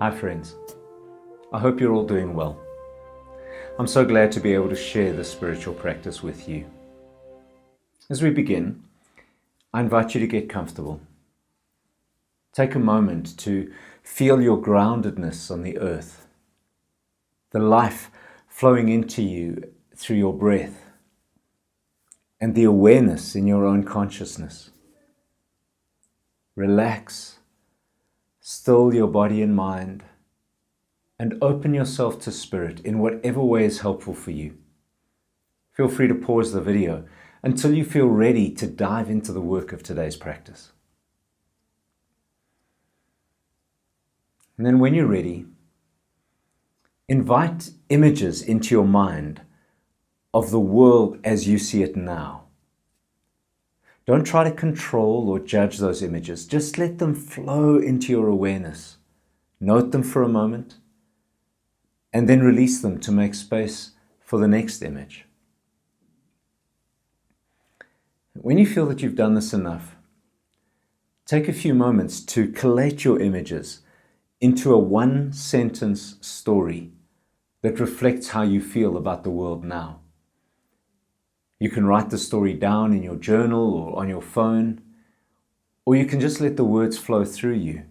Hi friends, I hope you're all doing well. I'm so glad to be able to share this spiritual practice with you. As we begin, I invite you to get comfortable. Take a moment to feel your groundedness on the earth, the life flowing into you through your breath, and the awareness in your own consciousness. Relax, still your body and mind, and open yourself to Spirit in whatever way is helpful for you. Feel free to pause the video until you feel ready to dive into the work of today's practice. And then when you're ready, invite images into your mind of the world as you see it now. Don't try to control or judge those images. Just let them flow into your awareness. Note them for a moment, and then release them to make space for the next image. When you feel that you've done this enough, take a few moments to collate your images into a one-sentence story that reflects how you feel about the world now. You can write the story down in your journal or on your phone, or you can just let the words flow through you.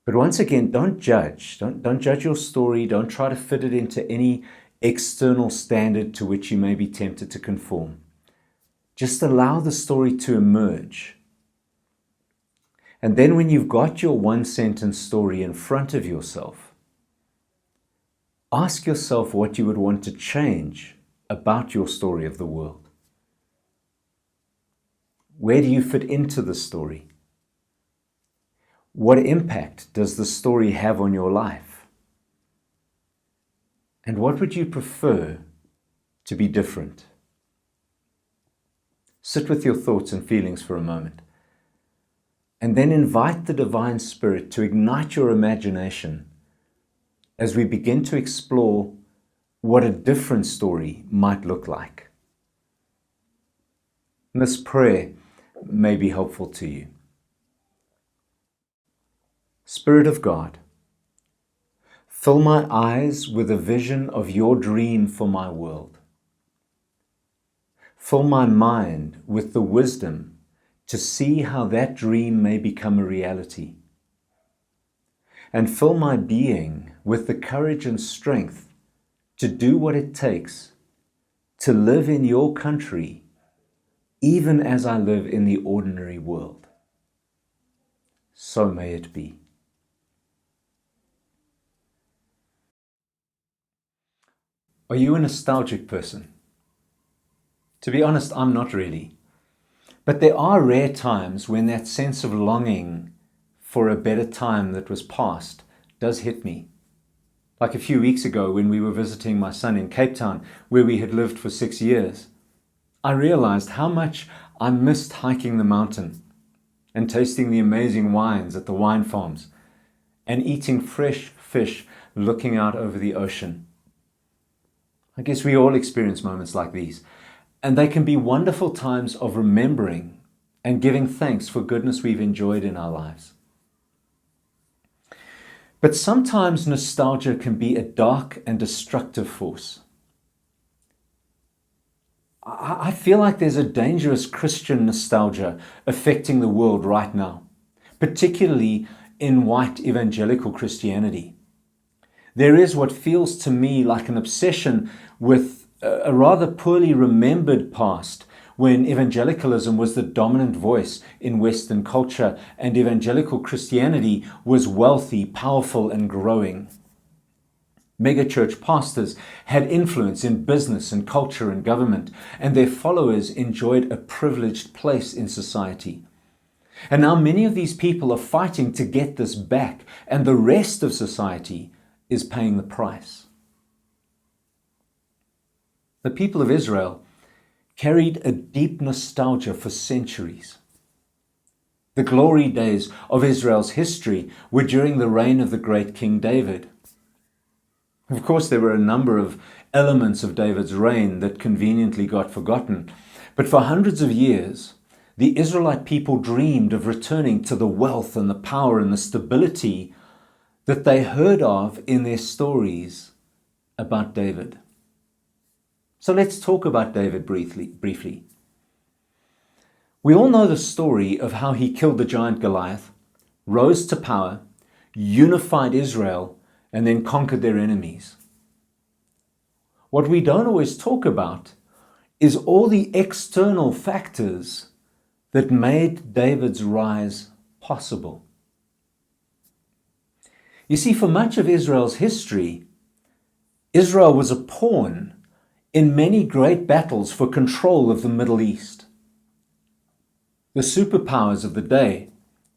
But once again, don't judge. Don't judge your story. Don't try to fit it into any external standard to which you may be tempted to conform. Just allow the story to emerge. And then when you've got your one-sentence story in front of yourself, ask yourself what you would want to change about your story of the world. Where do you fit into the story? What impact does the story have on your life? And what would you prefer to be different? Sit with your thoughts and feelings for a moment, and then invite the Divine Spirit to ignite your imagination as we begin to explore what a different story might look like. And this prayer may be helpful to you. Spirit of God, fill my eyes with a vision of your dream for my world. Fill my mind with the wisdom to see how that dream may become a reality. And fill my being with the courage and strength to do what it takes to live in your country, even as I live in the ordinary world. So may it be. Are you a nostalgic person? To be honest, I'm not really. But there are rare times when that sense of longing for a better time that was past does hit me. Like a few weeks ago when we were visiting my son in Cape Town, where we had lived for 6 years, I realized how much I missed hiking the mountain and tasting the amazing wines at the wine farms and eating fresh fish looking out over the ocean. I guess we all experience moments like these, and they can be wonderful times of remembering and giving thanks for goodness we've enjoyed in our lives. But sometimes nostalgia can be a dark and destructive force. I feel like there's a dangerous Christian nostalgia affecting the world right now, particularly in white evangelical Christianity. There is what feels to me like an obsession with a rather poorly remembered past when evangelicalism was the dominant voice in Western culture and evangelical Christianity was wealthy, powerful, and growing. Megachurch pastors had influence in business and culture and government, and their followers enjoyed a privileged place in society. And now many of these people are fighting to get this back, and the rest of society is paying the price. The people of Israel carried a deep nostalgia for centuries. The glory days of Israel's history were during the reign of the great King David. Of course, there were a number of elements of David's reign that conveniently got forgotten, but for hundreds of years, the Israelite people dreamed of returning to the wealth and the power and the stability that they heard of in their stories about David. So let's talk about David briefly. We all know the story of how he killed the giant Goliath, rose to power, unified Israel, and then conquered their enemies. What we don't always talk about is all the external factors that made David's rise possible. You see, for much of Israel's history, Israel was a pawn in many great battles for control of the Middle East. The superpowers of the day,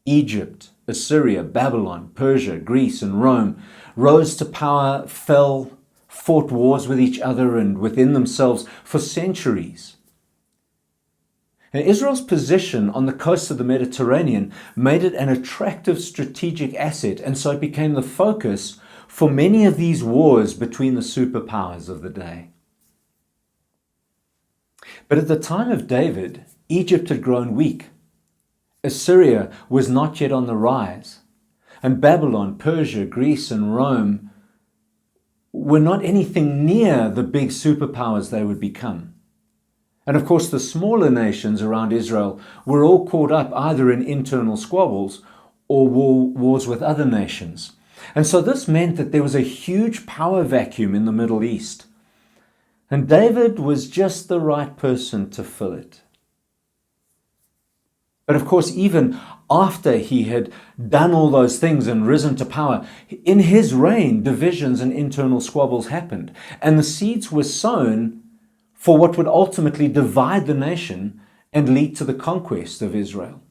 Egypt, Assyria, Babylon, Persia, Greece, and Rome, rose to power, fell, fought wars with each other and within themselves for centuries. And Israel's position on the coast of the Mediterranean made it an attractive strategic asset, and so it became the focus for many of these wars between the superpowers of the day. But at the time of David, Egypt had grown weak. Assyria was not yet on the rise, and Babylon, Persia, Greece, and Rome were not anything near the big superpowers they would become. And of course, the smaller nations around Israel were all caught up either in internal squabbles or wars with other nations. And so this meant that there was a huge power vacuum in the Middle East. And David was just the right person to fill it. But of course, even after he had done all those things and risen to power, in his reign, divisions and internal squabbles happened. And the seeds were sown for what would ultimately divide the nation and lead to the conquest of Israel.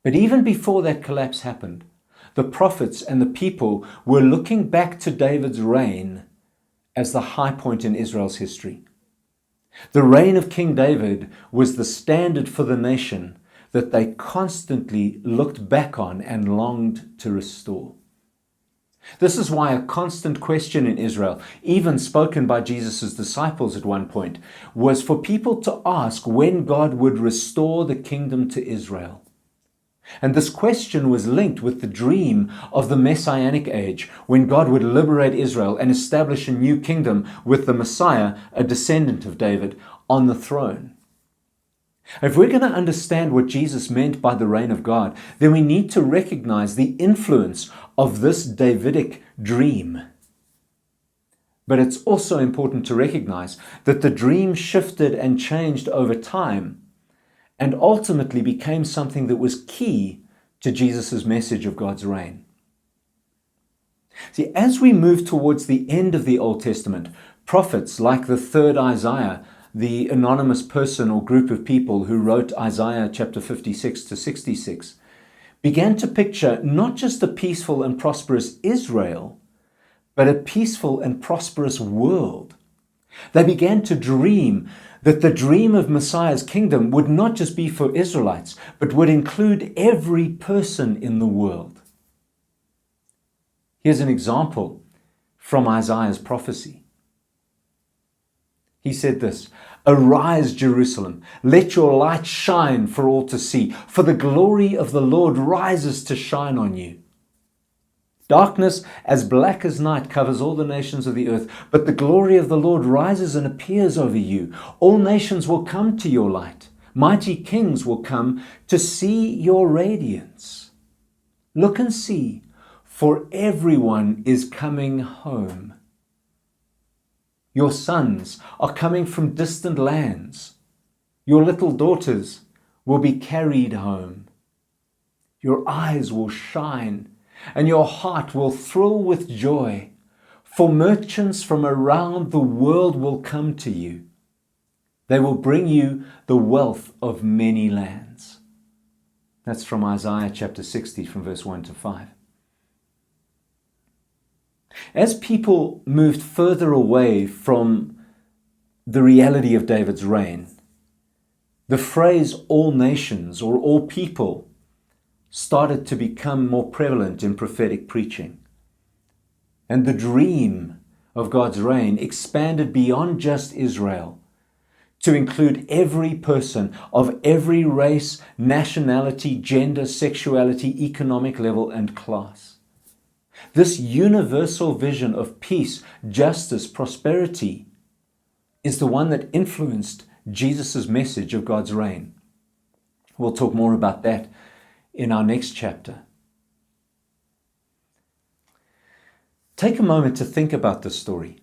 But even before that collapse happened, the prophets and the people were looking back to David's reign as the high point in Israel's history. The reign of King David was the standard for the nation that they constantly looked back on and longed to restore. This is why a constant question in Israel, even spoken by Jesus' disciples at one point, was for people to ask when God would restore the kingdom to Israel. And this question was linked with the dream of the Messianic age, when God would liberate Israel and establish a new kingdom with the Messiah, a descendant of David, on the throne. If we're going to understand what Jesus meant by the reign of God, then we need to recognize the influence of this Davidic dream. But it's also important to recognize that the dream shifted and changed over time and ultimately became something that was key to Jesus' message of God's reign. See, as we move towards the end of the Old Testament, prophets like the third Isaiah, the anonymous person or group of people who wrote Isaiah chapter 56 to 66, began to picture not just a peaceful and prosperous Israel, but a peaceful and prosperous world. They began to dream that the dream of Messiah's kingdom would not just be for Israelites, but would include every person in the world. Here's an example from Isaiah's prophecy. He said this, "Arise, Jerusalem, let your light shine for all to see, for the glory of the Lord rises to shine on you. Darkness as black as night covers all the nations of the earth, but the glory of the Lord rises and appears over you. All nations will come to your light. Mighty kings will come to see your radiance. Look and see, for everyone is coming home. Your sons are coming from distant lands. Your little daughters will be carried home. Your eyes will shine, and your heart will thrill with joy, for merchants from around the world will come to you. They will bring you the wealth of many lands." That's from Isaiah chapter 60, from verse 1 to 5. As people moved further away from the reality of David's reign, the phrase all nations or all people started to become more prevalent in prophetic preaching. And the dream of God's reign expanded beyond just Israel to include every person of every race, nationality, gender, sexuality, economic level, and class. This universal vision of peace, justice, prosperity is the one that influenced Jesus' message of God's reign. We'll talk more about that in our next chapter. Take a moment to think about this story.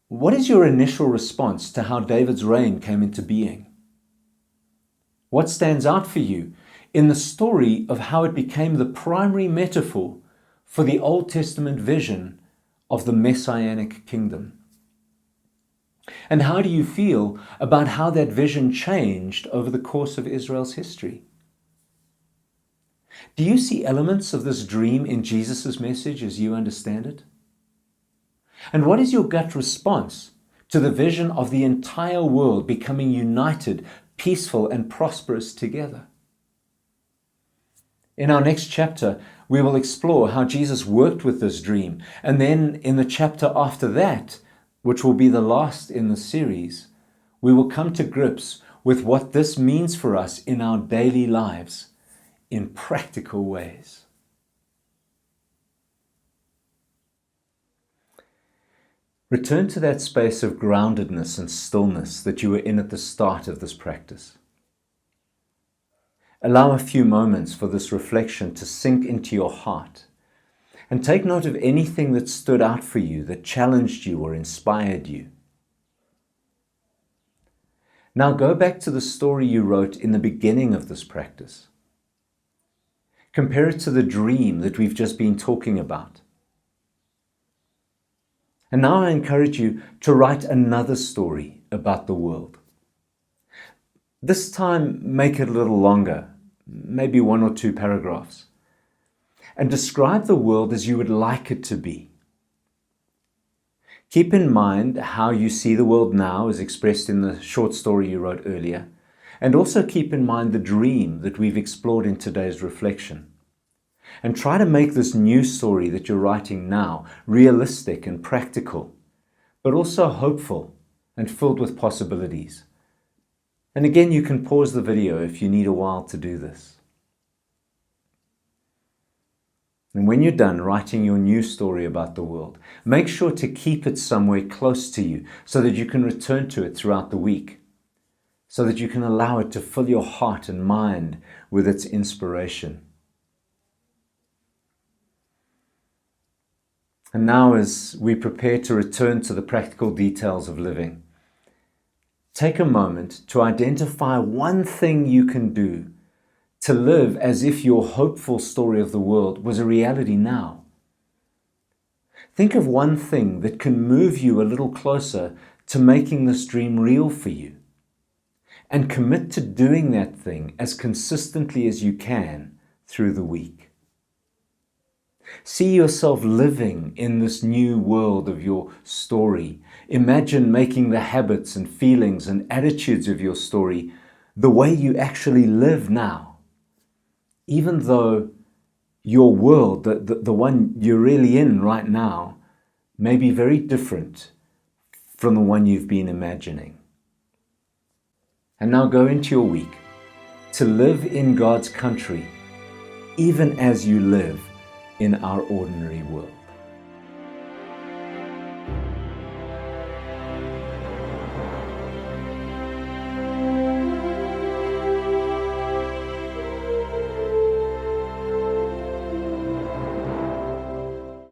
What is your initial response to how David's reign came into being? What stands out for you in the story of how it became the primary metaphor for the Old Testament vision of the Messianic kingdom? And how do you feel about how that vision changed over the course of Israel's history? Do you see elements of this dream in Jesus' message as you understand it? And what is your gut response to the vision of the entire world becoming united, peaceful, and prosperous together? In our next chapter, we will explore how Jesus worked with this dream. And then in the chapter after that, which will be the last in the series, we will come to grips with what this means for us in our daily lives in practical ways. Return to that space of groundedness and stillness that you were in at the start of this practice. Allow a few moments for this reflection to sink into your heart, and take note of anything that stood out for you, that challenged you or inspired you. Now go back to the story you wrote in the beginning of this practice. Compare it to the dream that we've just been talking about. And now I encourage you to write another story about the world. This time, make it a little longer, maybe 1 or 2 paragraphs, and describe the world as you would like it to be. Keep in mind how you see the world now as expressed in the short story you wrote earlier, and also keep in mind the dream that we've explored in today's reflection. And try to make this new story that you're writing now realistic and practical, but also hopeful and filled with possibilities. And again, you can pause the video if you need a while to do this. And when you're done writing your new story about the world, make sure to keep it somewhere close to you so that you can return to it throughout the week, so that you can allow it to fill your heart and mind with its inspiration. And now, as we prepare to return to the practical details of living, take a moment to identify one thing you can do to live as if your hopeful story of the world was a reality now. Think of one thing that can move you a little closer to making this dream real for you, and commit to doing that thing as consistently as you can through the week. See yourself living in this new world of your story. Imagine making the habits and feelings and attitudes of your story the way you actually live now, even though your world, the one you're really in right now, may be very different from the one you've been imagining. And now go into your week to live in God's country, even as you live in our ordinary world.